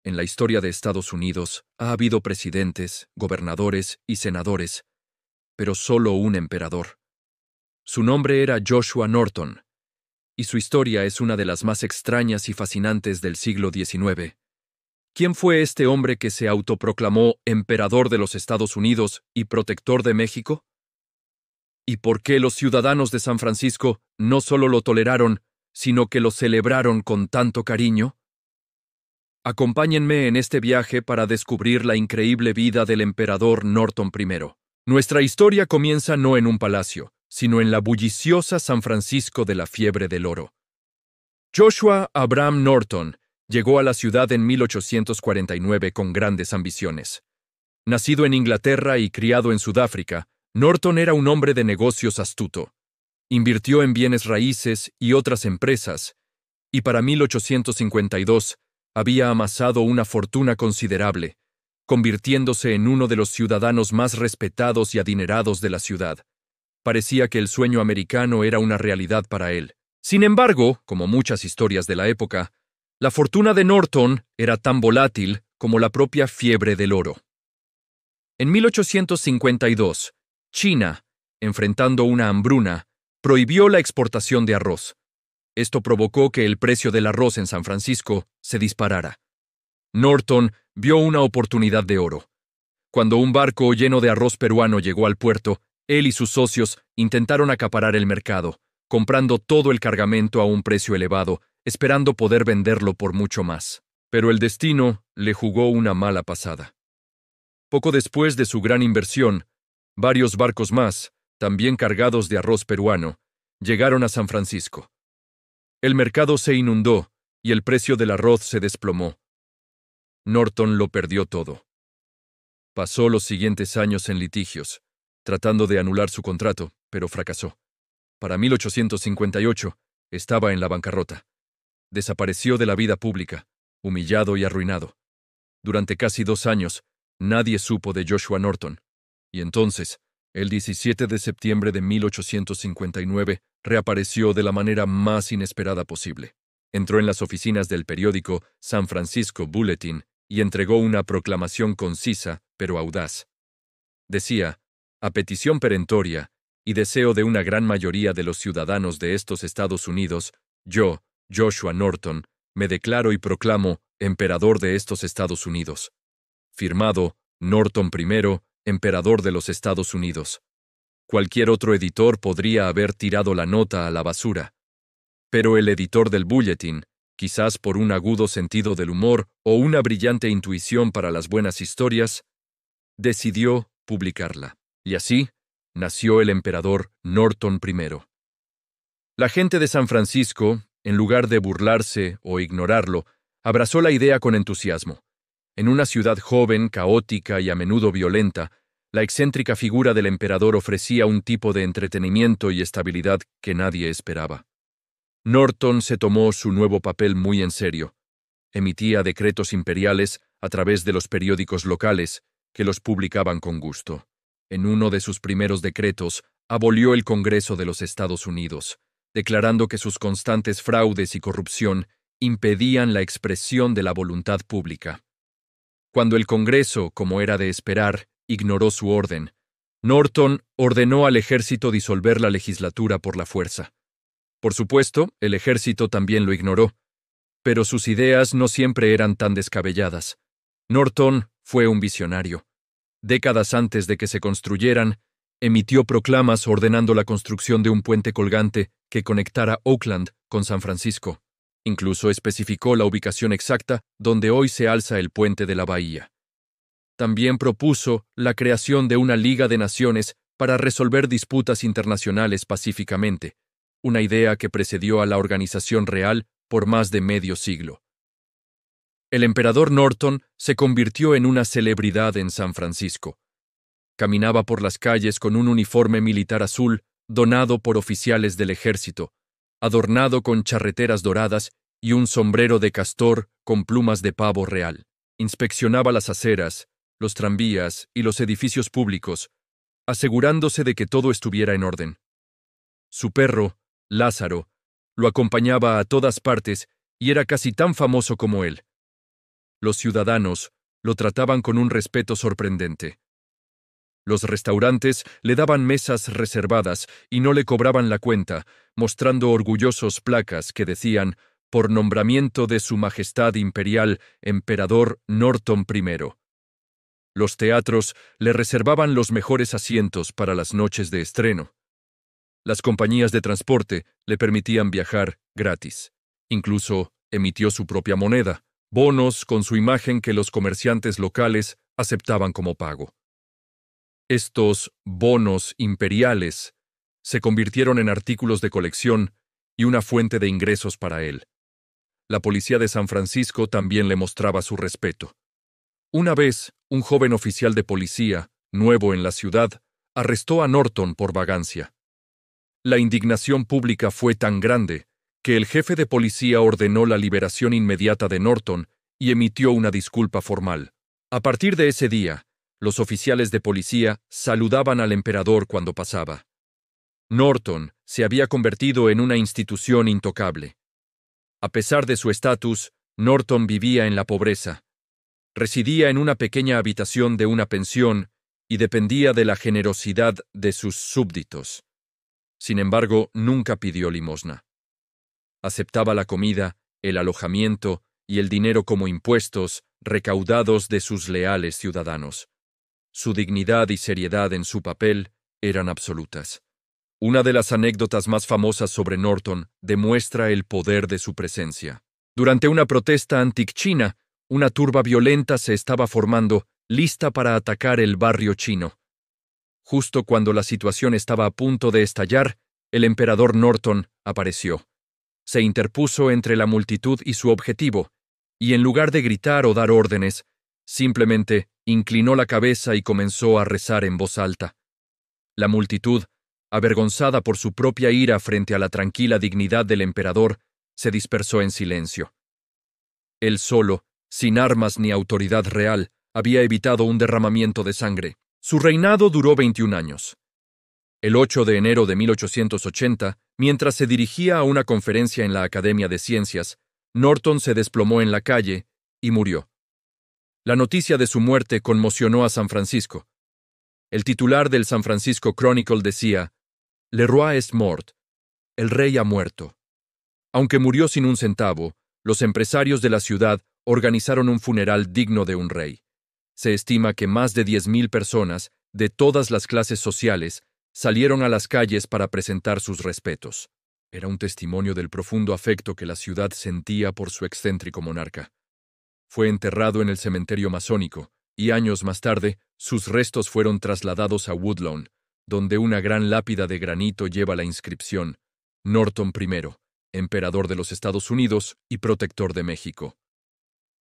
En la historia de Estados Unidos ha habido presidentes, gobernadores y senadores, pero solo un emperador. Su nombre era Joshua Norton, y su historia es una de las más extrañas y fascinantes del siglo XIX. ¿Quién fue este hombre que se autoproclamó emperador de los Estados Unidos y protector de México? ¿Y por qué los ciudadanos de San Francisco no solo lo toleraron, sino que lo celebraron con tanto cariño? Acompáñenme en este viaje para descubrir la increíble vida del emperador Norton I. Nuestra historia comienza no en un palacio, sino en la bulliciosa San Francisco de la fiebre del oro. Joshua Abraham Norton llegó a la ciudad en 1849 con grandes ambiciones. Nacido en Inglaterra y criado en Sudáfrica, Norton era un hombre de negocios astuto. Invirtió en bienes raíces y otras empresas, y para 1852 había amasado una fortuna considerable, convirtiéndose en uno de los ciudadanos más respetados y adinerados de la ciudad. Parecía que el sueño americano era una realidad para él. Sin embargo, como muchas historias de la época, la fortuna de Norton era tan volátil como la propia fiebre del oro. En 1852, China, enfrentando una hambruna, prohibió la exportación de arroz. Esto provocó que el precio del arroz en San Francisco se disparara. Norton vio una oportunidad de oro. Cuando un barco lleno de arroz peruano llegó al puerto, él y sus socios intentaron acaparar el mercado, comprando todo el cargamento a un precio elevado, esperando poder venderlo por mucho más. Pero el destino le jugó una mala pasada. Poco después de su gran inversión, varios barcos más, también cargados de arroz peruano, llegaron a San Francisco. El mercado se inundó y el precio del arroz se desplomó. Norton lo perdió todo. Pasó los siguientes años en litigios, tratando de anular su contrato, pero fracasó. Para 1858, estaba en la bancarrota. Desapareció de la vida pública, humillado y arruinado. Durante casi 2 años, nadie supo de Joshua Norton. Y entonces, el 17 de septiembre de 1859, reapareció de la manera más inesperada posible. Entró en las oficinas del periódico San Francisco Bulletin y entregó una proclamación concisa, pero audaz. Decía, a petición perentoria y deseo de una gran mayoría de los ciudadanos de estos Estados Unidos, yo, Joshua Norton, me declaro y proclamo emperador de estos Estados Unidos. Firmado, Norton I, emperador de los Estados Unidos. Cualquier otro editor podría haber tirado la nota a la basura. Pero el editor del Bulletin, quizás por un agudo sentido del humor o una brillante intuición para las buenas historias, decidió publicarla. Y así nació el emperador Norton I. La gente de San Francisco, en lugar de burlarse o ignorarlo, abrazó la idea con entusiasmo. En una ciudad joven, caótica y a menudo violenta, la excéntrica figura del emperador ofrecía un tipo de entretenimiento y estabilidad que nadie esperaba. Norton se tomó su nuevo papel muy en serio. Emitía decretos imperiales a través de los periódicos locales, que los publicaban con gusto. En uno de sus primeros decretos, abolió el Congreso de los Estados Unidos, declarando que sus constantes fraudes y corrupción impedían la expresión de la voluntad pública. Cuando el Congreso, como era de esperar, ignoró su orden, Norton ordenó al ejército disolver la legislatura por la fuerza. Por supuesto, el ejército también lo ignoró, pero sus ideas no siempre eran tan descabelladas. Norton fue un visionario. Décadas antes de que se construyeran, emitió proclamas ordenando la construcción de un puente colgante que conectara Oakland con San Francisco. Incluso especificó la ubicación exacta donde hoy se alza el puente de la bahía. También propuso la creación de una Liga de Naciones para resolver disputas internacionales pacíficamente, una idea que precedió a la organización real por más de medio siglo. El emperador Norton se convirtió en una celebridad en San Francisco. Caminaba por las calles con un uniforme militar azul donado por oficiales del ejército, adornado con charreteras doradas y un sombrero de castor con plumas de pavo real. Inspeccionaba las aceras, los tranvías y los edificios públicos, asegurándose de que todo estuviera en orden. Su perro, Lázaro, lo acompañaba a todas partes y era casi tan famoso como él. Los ciudadanos lo trataban con un respeto sorprendente. Los restaurantes le daban mesas reservadas y no le cobraban la cuenta, mostrando orgullosos placas que decían «Por nombramiento de Su Majestad Imperial, Emperador Norton I». Los teatros le reservaban los mejores asientos para las noches de estreno. Las compañías de transporte le permitían viajar gratis. Incluso emitió su propia moneda, bonos con su imagen que los comerciantes locales aceptaban como pago. Estos bonos imperiales se convirtieron en artículos de colección y una fuente de ingresos para él. La policía de San Francisco también le mostraba su respeto. Una vez, un joven oficial de policía, nuevo en la ciudad, arrestó a Norton por vagancia. La indignación pública fue tan grande que el jefe de policía ordenó la liberación inmediata de Norton y emitió una disculpa formal. A partir de ese día, los oficiales de policía saludaban al emperador cuando pasaba. Norton se había convertido en una institución intocable. A pesar de su estatus, Norton vivía en la pobreza. Residía en una pequeña habitación de una pensión y dependía de la generosidad de sus súbditos. Sin embargo, nunca pidió limosna. Aceptaba la comida, el alojamiento y el dinero como impuestos recaudados de sus leales ciudadanos. Su dignidad y seriedad en su papel eran absolutas. Una de las anécdotas más famosas sobre Norton demuestra el poder de su presencia. Durante una protesta anti-China, una turba violenta se estaba formando, lista para atacar el barrio chino. Justo cuando la situación estaba a punto de estallar, el emperador Norton apareció. Se interpuso entre la multitud y su objetivo, y en lugar de gritar o dar órdenes, simplemente inclinó la cabeza y comenzó a rezar en voz alta. La multitud, avergonzada por su propia ira frente a la tranquila dignidad del emperador, se dispersó en silencio. Él solo, sin armas ni autoridad real, había evitado un derramamiento de sangre. Su reinado duró 21 años. El 8 de enero de 1880, mientras se dirigía a una conferencia en la Academia de Ciencias, Norton se desplomó en la calle y murió. La noticia de su muerte conmocionó a San Francisco. El titular del San Francisco Chronicle decía: «Le roi est mort», el rey ha muerto. Aunque murió sin un centavo, los empresarios de la ciudad organizaron un funeral digno de un rey. Se estima que más de 10,000 personas, de todas las clases sociales, salieron a las calles para presentar sus respetos. Era un testimonio del profundo afecto que la ciudad sentía por su excéntrico monarca. Fue enterrado en el cementerio masónico, y años más tarde, sus restos fueron trasladados a Woodlawn, donde una gran lápida de granito lleva la inscripción: Norton I, emperador de los Estados Unidos y protector de México.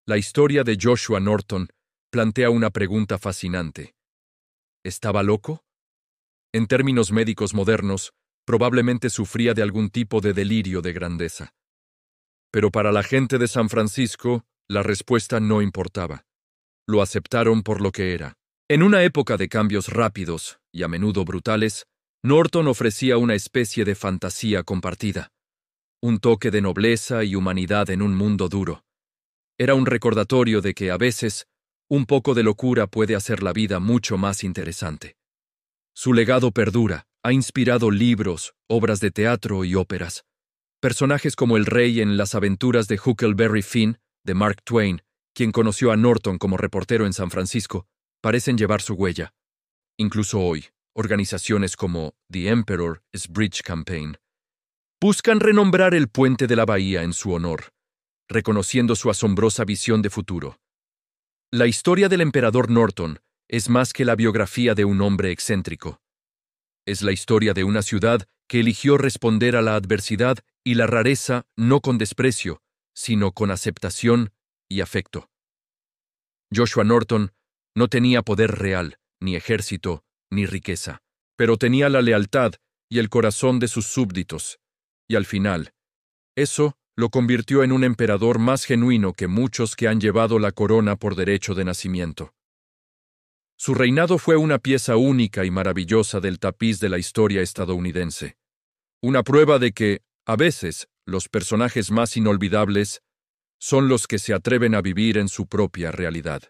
La historia de Joshua Norton plantea una pregunta fascinante. ¿Estaba loco? En términos médicos modernos, probablemente sufría de algún tipo de delirio de grandeza. Pero para la gente de San Francisco, la respuesta no importaba. Lo aceptaron por lo que era. En una época de cambios rápidos y a menudo brutales, Norton ofrecía una especie de fantasía compartida. Un toque de nobleza y humanidad en un mundo duro. Era un recordatorio de que, a veces, un poco de locura puede hacer la vida mucho más interesante. Su legado perdura, ha inspirado libros, obras de teatro y óperas. Personajes como el rey en Las aventuras de Huckleberry Finn, de Mark Twain, quien conoció a Norton como reportero en San Francisco, parecen llevar su huella. Incluso hoy, organizaciones como The Emperor's Bridge Campaign buscan renombrar el puente de la bahía en su honor, reconociendo su asombrosa visión de futuro. La historia del emperador Norton es más que la biografía de un hombre excéntrico. Es la historia de una ciudad que eligió responder a la adversidad y la rareza no con desprecio, sino con aceptación y afecto. Joshua Norton no tenía poder real, ni ejército, ni riqueza, pero tenía la lealtad y el corazón de sus súbditos, y al final, eso lo convirtió en un emperador más genuino que muchos que han llevado la corona por derecho de nacimiento. Su reinado fue una pieza única y maravillosa del tapiz de la historia estadounidense. Una prueba de que, a veces, los personajes más inolvidables son los que se atreven a vivir en su propia realidad.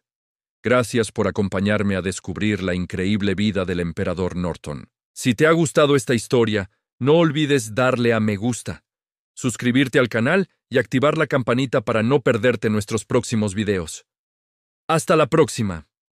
Gracias por acompañarme a descubrir la increíble vida del emperador Norton. Si te ha gustado esta historia, no olvides darle a me gusta, suscribirte al canal y activar la campanita para no perderte nuestros próximos videos. Hasta la próxima.